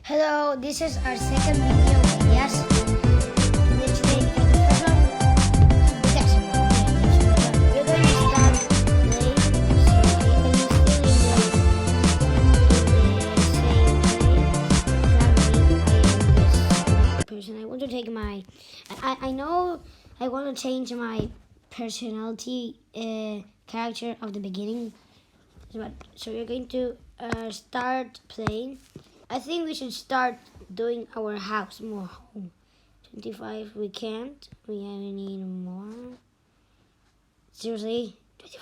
Hello, this is our second video, I guess. Today, because the first one, protection. We're going to start playing, so we're still in the same person. I want to take my. I know I want to change my personality character of the beginning. So we're going to start playing. I think we should start doing our house more. 25, we can't. We need more. Seriously? 25.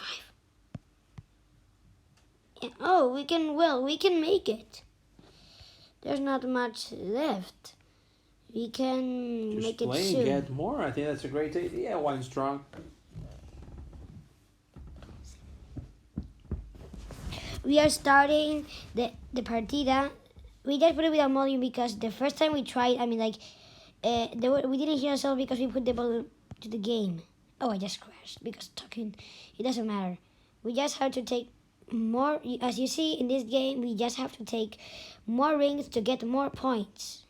Yeah. Oh, we can, well, we can make it. There's not much left. We can Just make it play soon. and get more. I think that's a great idea. One strong. We are starting the partida. We just put it without volume because the first time we tried, we didn't hear ourselves because we put the volume to the game. Oh, I just crashed because talking, it doesn't matter. We just have to take more, as you see in this game, we just have to take more rings to get more points.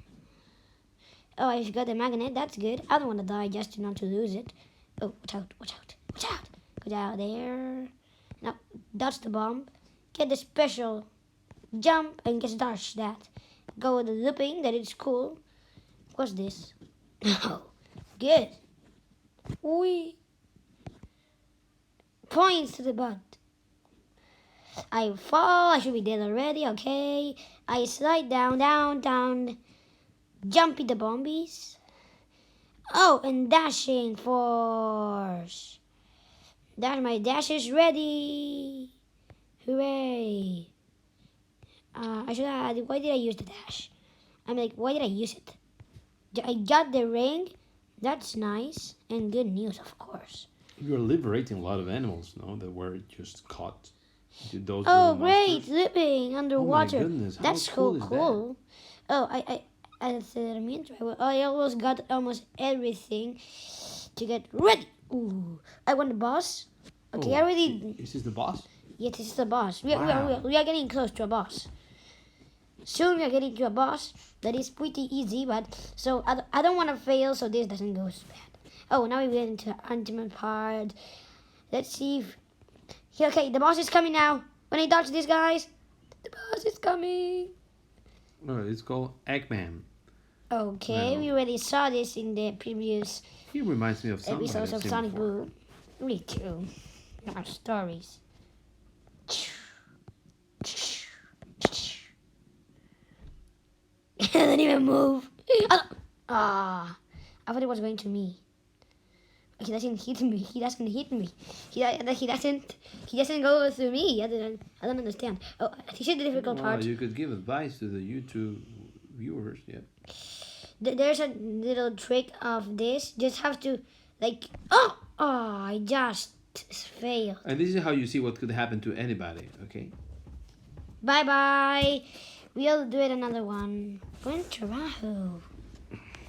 Oh, I forgot the magnet, that's good. I don't want to die just not to lose it. Oh, watch out, watch out, watch out. Go down there. Now, dodge the bomb. Get the special jump and just dodge that. Go with the looping, that is cool. What's this? Oh, good. Wee. Points to the butt. I fall, I should be dead already, okay. I slide down, down, down. Jumping the bombies. Oh, and dashing force. My dash is ready. Hooray. I should have, why did I use the dash? Why did I use it? I got the ring. That's nice. And good news, of course. You're liberating a lot of animals, no? That were just caught. Those oh, great. Living underwater. Oh my goodness. How That's cool. That? Oh, I almost got almost everything to get ready. Ooh, I want the boss. Okay, oh, Is this the boss? Yes, this is the boss. We Wow. are getting close to a boss. Soon we are getting to a boss that is pretty easy, but so I don't want to fail, so this doesn't go so bad. Oh, now we get into the ultimate part. Let's see if... Okay, the boss is coming now. When I dodge these guys, the boss is coming. No, it's called Eggman. Okay, No. we already saw this in the previous He reminds me of somebody episodes I've of seen Sonic before. Boom. Me too. Our stories. I didn't even move. I thought it was going to me. He doesn't hit me. He doesn't hit me. He doesn't go through me. I don't understand. Oh, this is the difficult Well, part. you could give advice to the YouTube viewers, yeah. There's a little trick of this. Just have to I just failed. And this is how you see what could happen to anybody, okay? Bye bye. We'll do it another one. Buen trabajo.